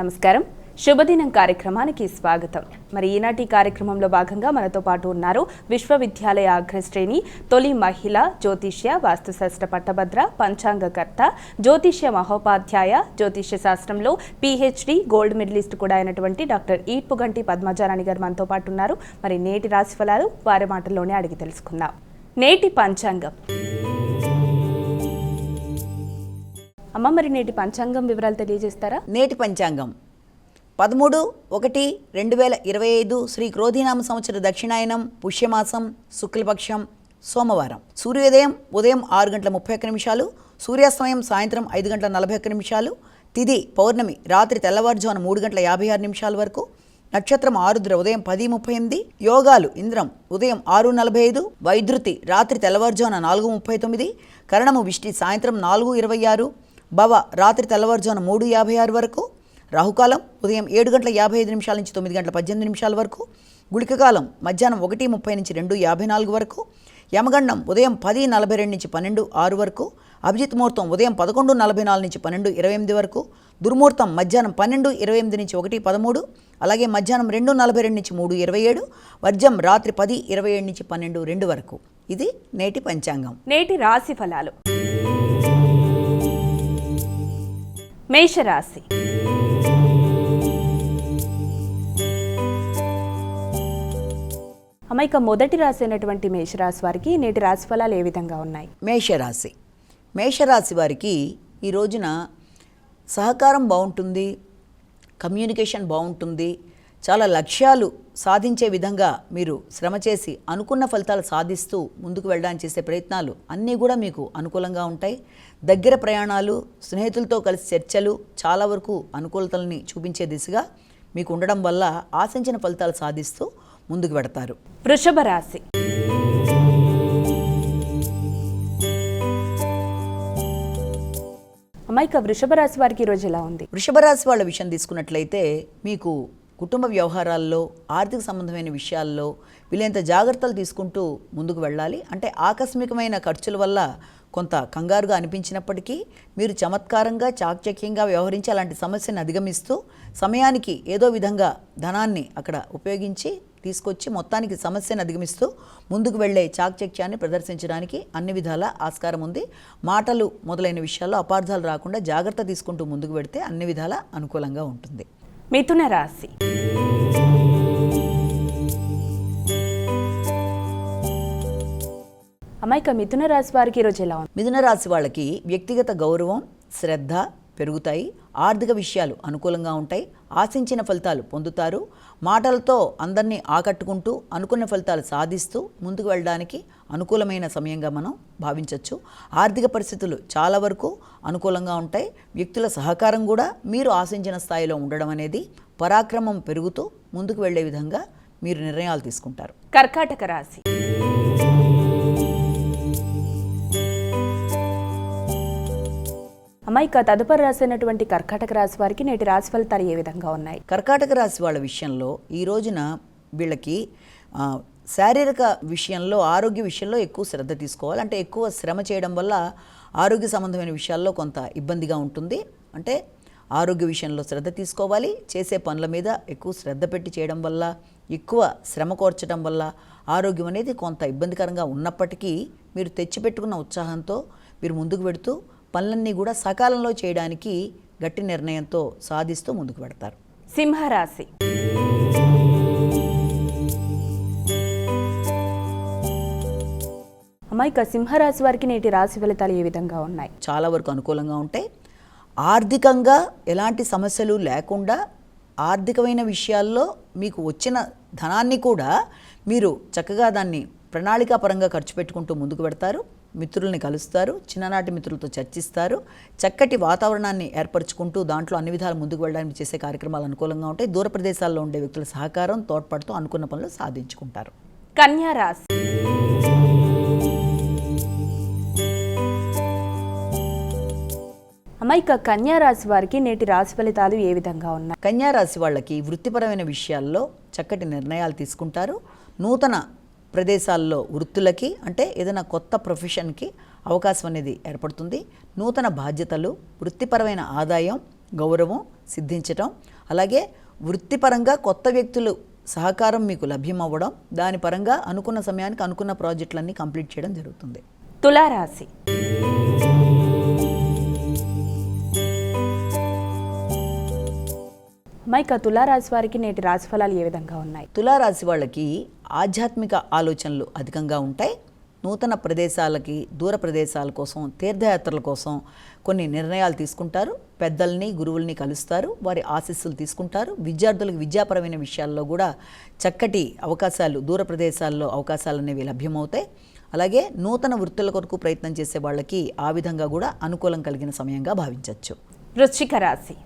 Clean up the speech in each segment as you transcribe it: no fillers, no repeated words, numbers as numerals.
నమస్కారం. శుభదినం కార్యక్రమానికి స్వాగతం. మరి ఈనాటి కార్యక్రమంలో భాగంగా మనతో పాటు ఉన్నారు విశ్వవిద్యాలయ అగ్రశ్రేణి తొలి మహిళ జ్యోతిష్య వాస్తుశాస్త్ర పట్టభద్ర పంచాంగకర్త జ్యోతిష్య మహోపాధ్యాయ జ్యోతిష్య శాస్త్రంలో PhD గోల్డ్ మెడలిస్ట్ కూడా అయినటువంటి డాక్టర్ ఈడ్పుగంటి పద్మజారాణి గారు మనతో పాటు ఉన్నారు. మరి నేటి రాశి ఫలాలు వారి మాటల్లోనే అడిగి తెలుసుకుందాం. నేటి పంచాంగం. అమ్మ, మరి నేటి పంచాంగం వివరాలు తెలియజేస్తారా? నేటి పంచాంగం 13/1/2025 శ్రీ క్రోధినామ సంవత్సర దక్షిణాయనం పుష్యమాసం శుక్లపక్షం సోమవారం. సూర్యోదయం ఉదయం 6:31, సూర్యాస్తమయం సాయంత్రం 5:41, తిథి పౌర్ణమి రాత్రి తెల్లవారుజామున 3:56 వరకు, నక్షత్రం ఆరుద్ర ఉదయం 10:38, యోగాలు ఇంద్రం ఉదయం 6:45, వైద్యుతి రాత్రి తెల్లవారుజామున 4:39, కరణము విష్టి సాయంత్రం 4:26, భవ రాత్రి తెల్లవారుజామున 3:56 వరకు, రాహుకాలం ఉదయం 7:55 నుంచి 9:18 వరకు, గుళికకాలం మధ్యాహ్నం 1:30 నుంచి 2:54 వరకు, యమగండం ఉదయం 10:42 నుంచి 12:06 వరకు, అభిజిత్ ముహూర్తం ఉదయం 11:44 నుంచి 12:28 వరకు, దుర్ముహూర్తం మధ్యాహ్నం 12:28 నుంచి 1:13, అలాగే మధ్యాహ్నం 2:42 నుంచి 3:27, వర్జం రాత్రి 10:27 నుంచి 12:02 వరకు. ఇది నేటి పంచాంగం. నేటి రాశి ఫలాలు. మేషరాశి. అమ్మాయిక మొదటి రాశి అయినటువంటి మేషరాశి వారికి నేటి రాశి ఫలాలు ఏ విధంగా ఉన్నాయి? మేషరాశి వారికి ఈ రోజున సహకారం బాగుంటుంది, కమ్యూనికేషన్ బాగుంటుంది, చాలా లక్ష్యాలు సాధించే విధంగా మీరు శ్రమ చేసి అనుకున్న ఫలితాలు సాధిస్తూ ముందుకు వెళ్ళడానికి చేసే ప్రయత్నాలు అన్నీ కూడా మీకు అనుకూలంగా ఉంటాయి. దగ్గర ప్రయాణాలు, స్నేహితులతో కలిసి చర్చలు చాలా వరకు అనుకూలతల్ని చూపించే దిశగా మీకు ఉండడం వల్ల ఆశించిన ఫలితాలు సాధిస్తూ ముందుకు పెడతారు. వృషభ రాశి. అమ్మాయిక వృషభ రాశి వారికి ఈరోజు ఎలా ఉంది? వృషభ రాశి వాళ్ళ విషయం తీసుకున్నట్లయితే మీకు కుటుంబ వ్యవహారాల్లో, ఆర్థిక సంబంధమైన విషయాల్లో వీలైనంత జాగ్రత్తలు తీసుకుంటూ ముందుకు వెళ్ళాలి. అంటే ఆకస్మికమైన ఖర్చుల వల్ల కొంత కంగారుగా అనిపించినప్పటికీ మీరు చమత్కారంగా చాకచక్యంగా వ్యవహరించి అలాంటి సమస్యను అధిగమిస్తూ సమయానికి ఏదో విధంగా ధనాన్ని అక్కడ ఉపయోగించి తీసుకొచ్చి మొత్తానికి సమస్యను అధిగమిస్తూ ముందుకు వెళ్ళే చాకచక్యాన్ని ప్రదర్శించడానికి అన్ని విధాల ఆస్కారం ఉంది. మాటలు మొదలైన విషయాల్లో అపార్థాలు రాకుండా జాగ్రత్త తీసుకుంటూ ముందుకు వెడితే అన్ని విధాల అనుకూలంగా ఉంటుంది. మిథున రాశి. అమ్మాయిక మిథున రాశి వారికి ఈరోజు ఎలా ఉంది? మిథున రాశి వాళ్ళకి వ్యక్తిగత గౌరవం, శ్రద్ధ పెరుగుతాయి. ఆర్థిక విషయాలు అనుకూలంగా ఉంటాయి. ఆశించిన ఫలితాలు పొందుతారు. మాటలతో అందరినీ ఆకట్టుకుంటూ అనుకున్న ఫలితాలు సాధిస్తూ ముందుకు వెళ్ళడానికి అనుకూలమైన సమయంగా మనం భావించవచ్చు. ఆర్థిక పరిస్థితులు చాలా వరకు అనుకూలంగా ఉంటాయి. వ్యక్తుల సహకారం కూడా మీరు ఆశించిన స్థాయిలో ఉండడం అనేది పరాక్రమం పెరుగుతూ ముందుకు వెళ్ళే విధంగా మీరు నిర్ణయాలు తీసుకుంటారు. కర్కాటక రాశి. అమ్మాయిక తదుపరి రాసినటువంటి కర్కాటక రాశి వారికి నేటి రాశి ఫలితాలు ఏ విధంగా ఉన్నాయి? కర్కాటక రాశి వాళ్ళ విషయంలో ఈ రోజున వీళ్ళకి శారీరక విషయంలో, ఆరోగ్య విషయంలో ఎక్కువ శ్రద్ధ తీసుకోవాలి. అంటే ఎక్కువ శ్రమ చేయడం వల్ల ఆరోగ్య సంబంధమైన విషయాల్లో కొంత ఇబ్బందిగా ఉంటుంది. అంటే ఆరోగ్య విషయంలో శ్రద్ధ తీసుకోవాలి. చేసే పనుల మీద ఎక్కువ శ్రద్ధ పెట్టి చేయడం వల్ల, ఎక్కువ శ్రమ కోర్చడం వల్ల ఆరోగ్యం అనేది కొంత ఇబ్బందికరంగా ఉన్నప్పటికీ మీరు తెచ్చిపెట్టుకున్న ఉత్సాహంతో మీరు ముందుకు పెడుతూ పనులన్నీ కూడా సకాలంలో చేయడానికి గట్టి నిర్ణయంతో సాధిస్తూ ముందుకు పెడతారు. సింహరాశి. అమ్మాయిక సింహరాశి వారికి నేటి రాశి ఫలితాలు ఏ విధంగా ఉన్నాయి? చాలా వరకు అనుకూలంగా ఉంటాయి. ఆర్థికంగా ఎలాంటి సమస్యలు లేకుండా ఆర్థికమైన విషయాల్లో మీకు వచ్చిన ధనాన్ని కూడా మీరు చక్కగా దాన్ని ప్రణాళికాపరంగా ఖర్చు పెట్టుకుంటూ ముందుకు పెడతారు. మిత్రుల్ని కలుస్తారు, చిన్ననాటి మిత్రులతో చర్చిస్తారు, చక్కటి వాతావరణాన్ని ఏర్పరచుకుంటూ దాంట్లో అన్ని విధాలు ముందుకు వెళ్ళడానికి చేసే కార్యక్రమాలు అనుకూలంగా ఉంటాయి. దూర ప్రదేశాల్లో ఉండే వ్యక్తుల సహకారం, తోడ్పడుతూ అనుకున్న పనులు సాధించుకుంటారు. కన్యా రాశి. అమ్మాయిక కన్యా రాశి వారికి నేటి రాశి ఫలితాలు ఏ విధంగా ఉన్నాయి? కన్యా రాశి వాళ్ళకి వృత్తిపరమైన విషయాల్లో చక్కటి నిర్ణయాలు తీసుకుంటారు. నూతన ప్రదేశాల్లో వృత్తులకి, అంటే ఏదైనా కొత్త ప్రొఫెషన్కి అవకాశం అనేది ఏర్పడుతుంది. నూతన బాధ్యతలు, వృత్తిపరమైన ఆదాయం, గౌరవం సిద్ధించటం, అలాగే వృత్తిపరంగా కొత్త వ్యక్తులు సహకారం మీకు లభ్యమవ్వడం, దాని పరంగా అనుకున్న సమయానికి అనుకున్న ప్రాజెక్టులన్నీ కంప్లీట్ చేయడం జరుగుతుంది. తులారాశి. మైక తులారాశి వారికి నేటి రాశి ఫలాలు ఏ విధంగా ఉన్నాయి? తులారాశి వాళ్ళకి ఆధ్యాత్మిక ఆలోచనలు అధికంగా ఉంటాయి. నూతన ప్రదేశాలకి, దూర ప్రదేశాల కోసం, తీర్థయాత్రల కోసం కొన్ని నిర్ణయాలు తీసుకుంటారు. పెద్దల్ని, గురువుల్ని కలుస్తారు, వారి ఆశీస్సులు తీసుకుంటారు. విద్యార్థులకు విద్యాపరమైన విషయాల్లో కూడా చక్కటి అవకాశాలు, దూర ప్రదేశాల్లో అవకాశాలు అనేవి లభ్యమవుతాయి. అలాగే నూతన వృత్తుల కొరకు ప్రయత్నం చేసే వాళ్ళకి ఆ విధంగా కూడా అనుకూలం కలిగిన సమయంగా భావించవచ్చు. వృశ్చిక రాశి.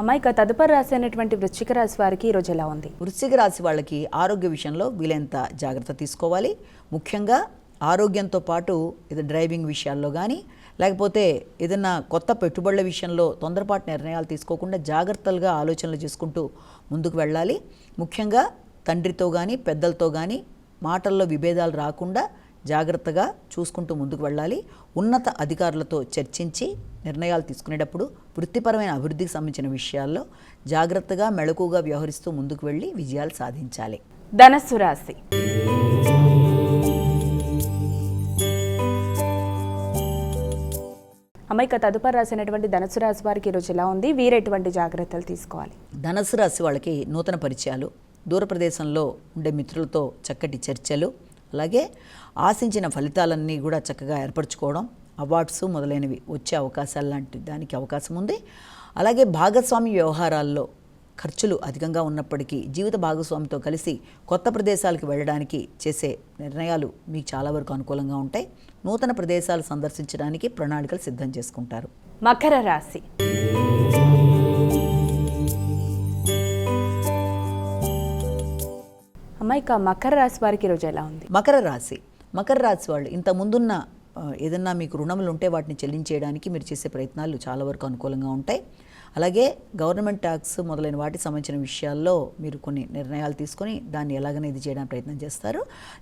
అమ్మాయిక తదుపరి రాశి అయినటువంటి వృశ్చిక రాశి వారికి ఈరోజు ఎలా ఉంది? వృశ్చిక రాశి వాళ్ళకి ఆరోగ్య విషయంలో వీలైనంత జాగ్రత్త తీసుకోవాలి. ముఖ్యంగా ఆరోగ్యంతో పాటు ఇది డ్రైవింగ్ విషయాల్లో కానీ, లేకపోతే ఏదైనా కొత్త పెట్టుబడుల విషయంలో తొందరపాటు నిర్ణయాలు తీసుకోకుండా జాగ్రత్తలుగా ఆలోచనలు చేసుకుంటూ ముందుకు వెళ్ళాలి. ముఖ్యంగా తండ్రితో కానీ, పెద్దలతో కానీ మాటల్లో విభేదాలు రాకుండా జాగ్రత్తగా చూసుకుంటూ ముందుకు వెళ్ళాలి. ఉన్నత అధికారులతో చర్చించి నిర్ణయాలు తీసుకునేటప్పుడు వృత్తిపరమైన అభివృద్ధికి సంబంధించిన విషయాల్లో జాగ్రత్తగా, మెళకుగా వ్యవహరిస్తూ ముందుకు వెళ్ళి విజయాలు సాధించాలి. ధనస్సు రాశి. అమ్మాయిక తదుపరి రాశి అయినటువంటి ధనస్సు రాశి వారికి ఈరోజు ఎలా ఉంది? వీరెటువంటి జాగ్రత్తలు తీసుకోవాలి? ధనస్సు రాశి వాళ్ళకి నూతన పరిచయాలు, దూర ప్రదేశంలో ఉండే మిత్రులతో చక్కటి చర్చలు, అలాగే ఆశించిన ఫలితాలన్నీ కూడా చక్కగా ఏర్పరచుకోవడం, అవార్డ్స్ మొదలైనవి వచ్చే అవకాశాలు లాంటి దానికి అవకాశం ఉంది. అలాగే భాగస్వామి వ్యవహారాల్లో ఖర్చులు అధికంగా ఉన్నప్పటికీ జీవిత భాగస్వామితో కలిసి కొత్త ప్రదేశాలకు వెళ్ళడానికి చేసే నిర్ణయాలు మీకు చాలా వరకు అనుకూలంగా ఉంటాయి. నూతన ప్రదేశాలు సందర్శించడానికి ప్రణాళికలు సిద్ధం చేసుకుంటారు. మకర రాశి. అమ్మాయిక మకర రాశి వారికి ఈరోజు ఎలా ఉంది? మకర రాశి వాళ్ళు ఇంత ముందున్న ఏదన్నా మీకు రుణములు ఉంటే వాటిని చెల్లించేయడానికి మీరు చేసే ప్రయత్నాలు చాలా వరకు అనుకూలంగా ఉంటాయి. అలాగే గవర్నమెంట్ ట్యాక్స్ మొదలైన వాటికి సంబంధించిన విషయాల్లో మీరు కొన్ని నిర్ణయాలు తీసుకొని దాన్ని ఎలాగైనా ఇది చేయడానికి ప్రయత్నం చేస్తారు.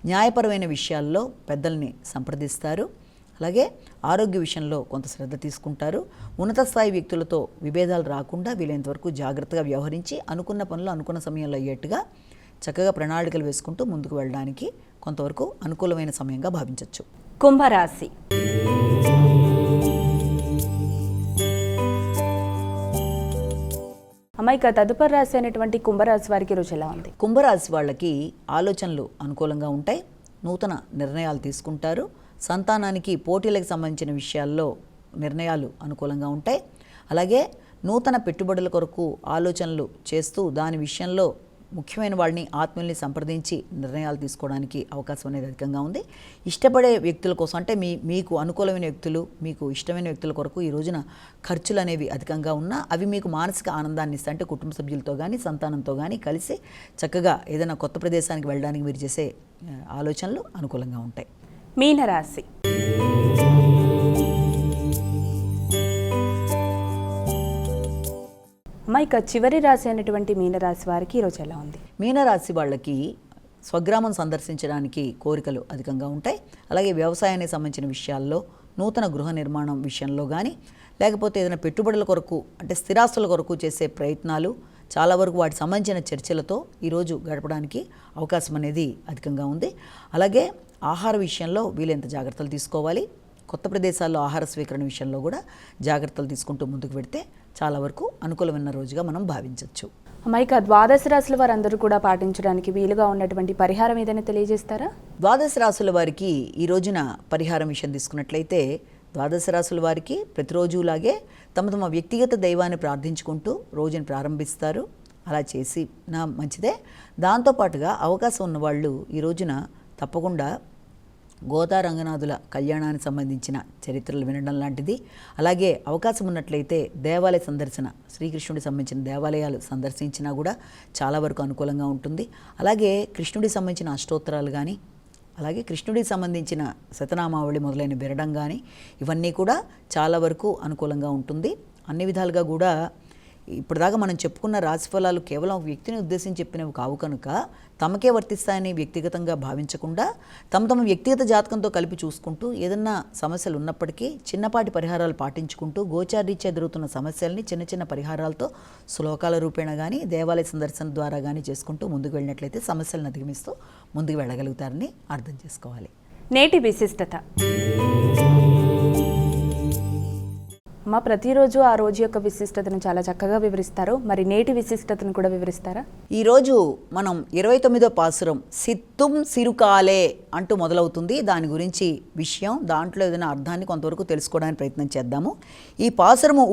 న్యాయపరమైన విషయాల్లో పెద్దల్ని సంప్రదిస్తారు. అలాగే ఆరోగ్య విషయంలో కొంత శ్రద్ధ తీసుకుంటారు. ఉన్నత స్థాయి వ్యక్తులతో విభేదాలు రాకుండా వీలైనంత వరకు జాగ్రత్తగా వ్యవహరించి అనుకున్న పనులు అనుకున్న సమయంలో అయ్యేట్టుగా చక్కగా ప్రణాళికలు వేసుకుంటూ ముందుకు వెళ్ళడానికి కొంతవరకు అనుకూలమైన సమయంగా భావించవచ్చు. కుంభరాశి. అమ్మాయిక తదుపరి రాశి అయినటువంటి కుంభరాశి వారికి ఈరోజు ఎలా ఉంది? కుంభరాశి వాళ్ళకి ఆలోచనలు అనుకూలంగా ఉంటాయి. నూతన నిర్ణయాలు తీసుకుంటారు. సంతానానికి పోటీలకు సంబంధించిన విషయాల్లో నిర్ణయాలు అనుకూలంగా ఉంటాయి. అలాగే నూతన పెట్టుబడుల కొరకు ఆలోచనలు చేస్తూ దాని విషయంలో ముఖ్యమైన వాళ్ళని, ఆత్మీయుల్ని సంప్రదించి నిర్ణయాలు తీసుకోవడానికి అవకాశం అనేది అధికంగా ఉంది. ఇష్టపడే వ్యక్తుల కోసం, అంటే మీకు అనుకూలమైన వ్యక్తులు, మీకు ఇష్టమైన వ్యక్తుల కొరకు ఈ రోజున ఖర్చులు అనేవి అధికంగా ఉన్నా అవి మీకు మానసిక ఆనందాన్ని ఇస్తాయి. అంటే కుటుంబ సభ్యులతో కానీ, సంతానంతో కానీ కలిసి చక్కగా ఏదైనా కొత్త ప్రదేశానికి వెళ్ళడానికి మీరు చేసే ఆలోచనలు అనుకూలంగా ఉంటాయి. మీనరాశి. అమ్మాయిక చివరి రాశి అయినటువంటి మీనరాశి వారికి ఈరోజు ఎలా ఉంది? మీనరాశి వాళ్ళకి స్వగ్రామం సందర్శించడానికి కోరికలు అధికంగా ఉంటాయి. అలాగే వ్యవసాయానికి సంబంధించిన విషయాల్లో, నూతన గృహ నిర్మాణం విషయంలో కానీ, లేకపోతే ఏదైనా పెట్టుబడుల కొరకు అంటే స్థిరాస్తుల కొరకు చేసే ప్రయత్నాలు చాలా వరకు వాటికి సంబంధించిన చర్చలతో ఈరోజు గడపడానికి అవకాశం అనేది అధికంగా ఉంది. అలాగే ఆహార విషయంలో వీలైనంత జాగ్రత్తలు తీసుకోవాలి. కొత్త ప్రదేశాల్లో ఆహార స్వీకరణ విషయంలో కూడా జాగ్రత్తలు తీసుకుంటూ ముందుకు పెడితే చాలా వరకు అనుకూలమైన రోజుగా మనం భావించవచ్చు. అమ్మాయిక ద్వాదశ రాశుల వారందరూ కూడా పాటించడానికి వీలుగా ఉన్నటువంటి పరిహారం ఏదైనా తెలియజేస్తారా? ద్వాదశ రాశుల వారికి ఈ రోజున పరిహారం విషయం తీసుకున్నట్లయితే, ద్వాదశ రాశుల వారికి ప్రతిరోజులాగే తమ తమ వ్యక్తిగత దైవాన్ని ప్రార్థించుకుంటూ రోజుని ప్రారంభిస్తారు. అలా చేసి మంచిదే. దాంతోపాటుగా అవకాశం ఉన్నవాళ్ళు ఈ రోజున తప్పకుండా గోదా రంగనాథుల కళ్యాణానికి సంబంధించిన చరిత్రలు వినడం లాంటిది, అలాగే అవకాశం ఉన్నట్లయితే దేవాలయ సందర్శన, శ్రీకృష్ణుడికి సంబంధించిన దేవాలయాలు సందర్శించినా కూడా చాలా వరకు అనుకూలంగా ఉంటుంది. అలాగే కృష్ణుడికి సంబంధించిన అష్టోత్తరాలు కానీ, అలాగే కృష్ణుడికి సంబంధించిన శతనామావళి మొదలైన వినడం కానీ ఇవన్నీ కూడా చాలా వరకు అనుకూలంగా ఉంటుంది. అన్ని విధాలుగా కూడా ఇప్పటిదాకా మనం చెప్పుకున్న రాశిఫలాలు కేవలం ఒక వ్యక్తిని ఉద్దేశించి చెప్పినవి కావు కనుక తమకే వర్తిస్తాయని వ్యక్తిగతంగా భావించకుండా తమ వ్యక్తిగత జాతకంతో కలిపి చూసుకుంటూ ఏదన్నా సమస్యలు ఉన్నప్పటికీ చిన్నపాటి పరిహారాలు పాటించుకుంటూ గోచారీత్యా ఎదురుతున్న సమస్యల్ని చిన్న చిన్న పరిహారాలతో శ్లోకాల రూపేణ కానీ దేవాలయ సందర్శన ద్వారా కానీ చేసుకుంటూ ముందుకు వెళ్ళినట్లయితే సమస్యలను అధిగమిస్తూ ముందుకు వెళ్ళగలుగుతారని అర్థం చేసుకోవాలి. నేటి విశిష్టత. మా ప్రతిరోజు ఆ రోజు యొక్క విశిష్టతను చాలా చక్కగా వివరిస్తారు. మరి నేటి విశిష్టతను కూడా వివరిస్తారా? ఈరోజు మనం 29వ పాసురం సిత్తుం సిరుకాలే అంటూ మొదలవుతుంది. దాని గురించి విషయం, దాంట్లో ఏదైనా అర్థాన్ని కొంతవరకు తెలుసుకోవడానికి ప్రయత్నం చేద్దాము. ఈ పాసురము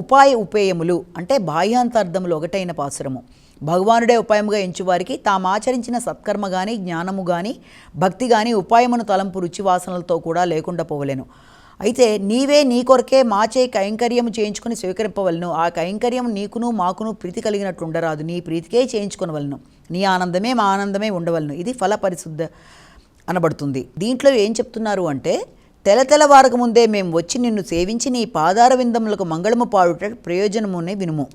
ఉపేయములు అంటే బాహ్యాంతార్థములు ఒకటైన పాసురము. భగవానుడే ఉపాయముగా ఎంచువారికి తామాచరించిన సత్కర్మ కానీ జ్ఞానము కానీ భక్తి కానీ ఉపాయమును తలంపు రుచివాసనలతో కూడా లేకుండా పోవలేను. అయితే నీవే నీ కొరకే మాచే కైంకర్యము చేయించుకుని స్వీకరింపవలను. ఆ కైంకర్యం నీకును మాకును ప్రీతి కలిగినట్లు ఉండరాదు, నీ ప్రీతికే చేయించుకొనవలను. నీ ఆనందమే మా ఆనందమే ఉండవలను. ఇది ఫల పరిశుద్ధ అనబడుతుంది. దీంట్లో ఏం చెప్తున్నారు అంటే, తెలవారక ముందే మేము వచ్చి నిన్ను సేవించి నీ పాదార విందములకు మంగళము పాడుట ప్రయోజనమునే వినుము.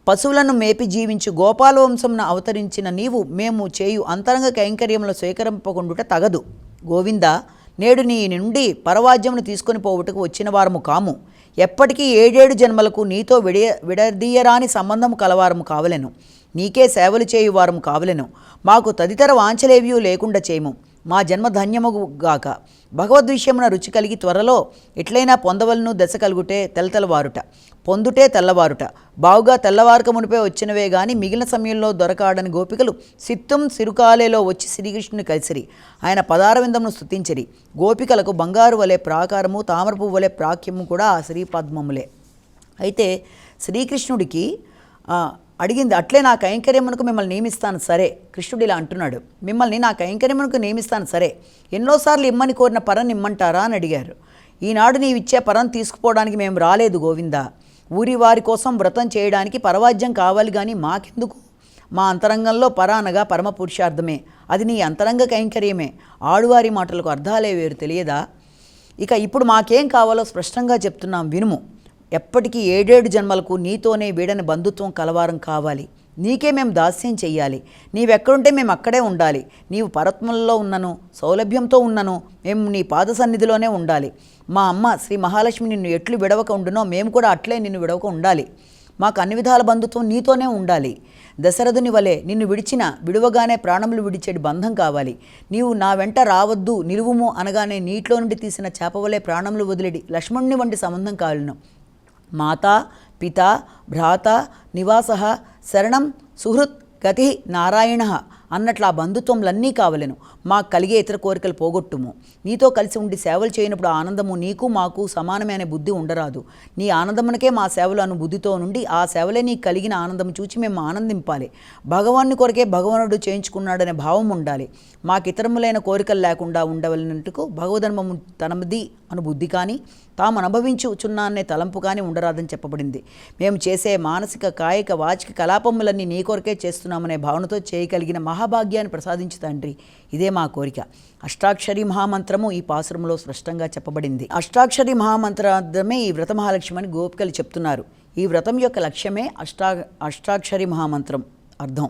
పశువులను మేపి జీవించు గోపాల వంశమున అవతరించిన నీవు మేము చేయు అంతరంగ కైంకర్యములు స్వీకరింపకుండుట తగదు. గోవింద, నేడు నీ నుండి పరవాద్యమును తీసుకొని పోవుటకు వచ్చిన వారము కాము. ఎప్పటికీ 7 జన్మలకు నీతో విడదీయరాని సంబంధము కలవారము కావలెను. నీకే సేవలు చేయువారము కావలెను. మాకు తదితర వాంఛలేవ్యూ లేకుండా చేయము. మా జన్మ ధన్యముగాక. భగవద్విషయమున రుచి కలిగి త్వరలో ఎట్లయినా పొందవలను దశ కలుగుటే తెల్లవారుట, పొందుటే తెల్లవారుట. బావుగా తెల్లవారక మునిపే వచ్చినవే గాని మిగిలిన సమయంలో దొరకాడని గోపికలు సిత్తుం సిరుకాలేలో వచ్చి శ్రీకృష్ణుని కలిసిరి. ఆయన పదారవిందమును స్తుతించిరి. గోపికలకు బంగారు వలె ప్రాకారము, తామరపు వలె ప్రాఖ్యము కూడా ఆ శ్రీపద్మములే. అయితే శ్రీకృష్ణుడికి అడిగింది, అట్లే నా కైంకర్యమునకు మిమ్మల్ని నియమిస్తాను సరే. కృష్ణుడు ఇలా అంటున్నాడు, మిమ్మల్ని నా కైంకర్యమునకు నియమిస్తాను సరే, ఎన్నోసార్లు ఇమ్మని కోరిన పరం ఇమ్మంటారా అని అడిగారు. ఈనాడు నీవిచ్చే పరం తీసుకుపోవడానికి మేము రాలేదు గోవింద. ఊరి వారి కోసం వ్రతం చేయడానికి పరవాద్యం కావాలి కానీ మాకెందుకు? మా అంతరంగంలో పర అనగా పరమ పురుషార్థమే, అది నీ అంతరంగ కైంకర్యమే. ఆడువారి మాటలకు అర్థాలే వేరు తెలియదా? ఇక ఇప్పుడు మాకేం కావాలో స్పష్టంగా చెప్తున్నాం వినుము. ఎప్పటికీ 7 జన్మలకు నీతోనే వీడని బంధుత్వం కలవారం కావాలి. నీకే మేము దాస్యం చెయ్యాలి. నీవెక్కడుంటే మేము అక్కడే ఉండాలి. నీవు పరత్మంలో ఉన్నను, సౌలభ్యంతో ఉన్నను, మేము నీ పాద సన్నిధిలోనే ఉండాలి. మా అమ్మ శ్రీ మహాలక్ష్మి నిన్ను ఎట్లు విడవక ఉండునో మేము కూడా అట్లే నిన్ను విడవక ఉండాలి. మాకు అన్ని విధాల బంధుత్వం నీతోనే ఉండాలి. దశరథుని వలె నిన్ను విడువగానే ప్రాణములు విడిచేటి బంధం కావాలి. నీవు నా వెంట రావద్దు నిలువుము అనగానే నీటిలో నుండి తీసిన చేప వలె ప్రాణములు వదిలేడి లక్ష్మణుని వంటి సంబంధం కావాలను. మాతా పితా భ్రాత నివాస శరణం సుహృత్ గతి నారాయణ అన్నట్లు ఆ బంధుత్వంలన్నీ కావలెను. మాకు కలిగే ఇతర కోరికలు పోగొట్టుము. నీతో కలిసి ఉండి సేవలు చేయనప్పుడు ఆనందము నీకు మాకు సమానమే అనే బుద్ధి ఉండరాదు. నీ ఆనందమునకే మా సేవలు అను బుద్ధితో నుండి ఆ సేవలే నీకు కలిగిన ఆనందం చూచి మేము ఆనందింపాలి. భగవాన్ని కొరకే భగవానుడు చేయించుకున్నాడనే భావం ఉండాలి. మాకు ఇతరములైన కోరికలు లేకుండా ఉండవలనందుకు భగవధర్మము తనది అను బుద్ధి కానీ తాము అనుభవించుచున్నానే తలంపు కానీ ఉండరాదని చెప్పబడింది. మేము చేసే మానసిక కాయిక వాచిక కలాపములన్నీ నీ కొరకే చేస్తున్నామనే భావనతో చేయగలిగిన మహాభాగ్యాన్ని ప్రసాదించు తండ్రి. ఇదే మా కోరిక. అష్టాక్షరి మహామంత్రము ఈ పాసురంలో స్పష్టంగా చెప్పబడింది. అష్టాక్షరి మహామంత్రార్థమే ఈ వ్రత మహాలక్ష్మి అని గోపికలు చెప్తున్నారు. ఈ వ్రతం యొక్క లక్ష్యమే అష్టాక్షరి మహామంత్రం అర్థం.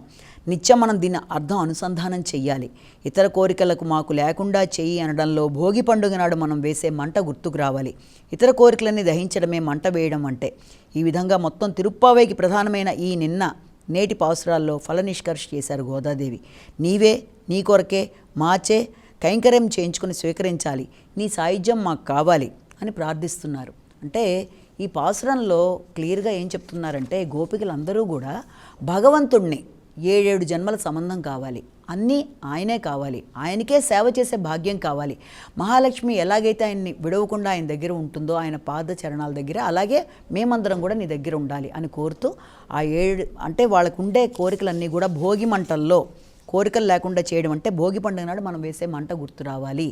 నిత్యం మనం దీని అర్థం అనుసంధానం చెయ్యాలి. ఇతర కోరికలకు మాకు లేకుండా చెయ్యి అనడంలో భోగి పండుగ నాడు మనం వేసే మంట గుర్తుకు రావాలి. ఇతర కోరికలన్నీ దహించడమే మంట వేయడం అంటే. ఈ విధంగా మొత్తం తిరుప్పావైకి ప్రధానమైన ఈ నేటి పాసురాల్లో ఫల నిష్కర్ష చేశారు గోదాదేవి. నీవే నీ కొరకే మాచే కైంకర్యం చేయించుకుని స్వీకరించాలి. నీ సాయుధ్యం మాకు కావాలి అని ప్రార్థిస్తున్నారు. అంటే ఈ పాసురంలో క్లియర్గా ఏం చెప్తున్నారంటే గోపికలందరూ కూడా భగవంతుణ్ణి 7 జన్మల సంబంధం కావాలి, అన్నీ ఆయనే కావాలి, ఆయనకే సేవ చేసే భాగ్యం కావాలి. మహాలక్ష్మి ఎలాగైతే ఆయన్ని విడవకుండా ఆయన దగ్గర ఉంటుందో ఆయన పాద చరణాల దగ్గర, అలాగే మేమందరం కూడా నీ దగ్గర ఉండాలి అని కోరుతూ ఆ 7 అంటే వాళ్ళకు ఉండే కోరికలన్నీ కూడా భోగి మంటల్లో కోరికలు లేకుండా చేయడం అంటే భోగి పండుగ నాడు మనం వేసే మంట గుర్తు రావాలి.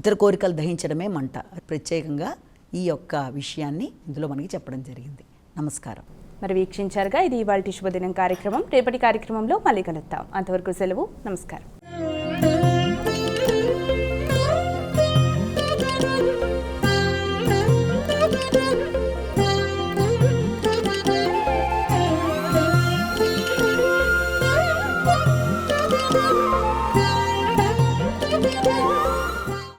ఇతర కోరికలు దహించడమే మంట. ప్రత్యేకంగా ఈ యొక్క విషయాన్ని ఇందులో మనకి చెప్పడం జరిగింది. నమస్కారం. మరి వీక్షించారుగా, ఇది ఇవాల్టి శుభదినం కార్యక్రమం. రేపటి కార్యక్రమంలో మళ్ళీ కలుద్దాం. అంతవరకు సెలవు. నమస్కారం.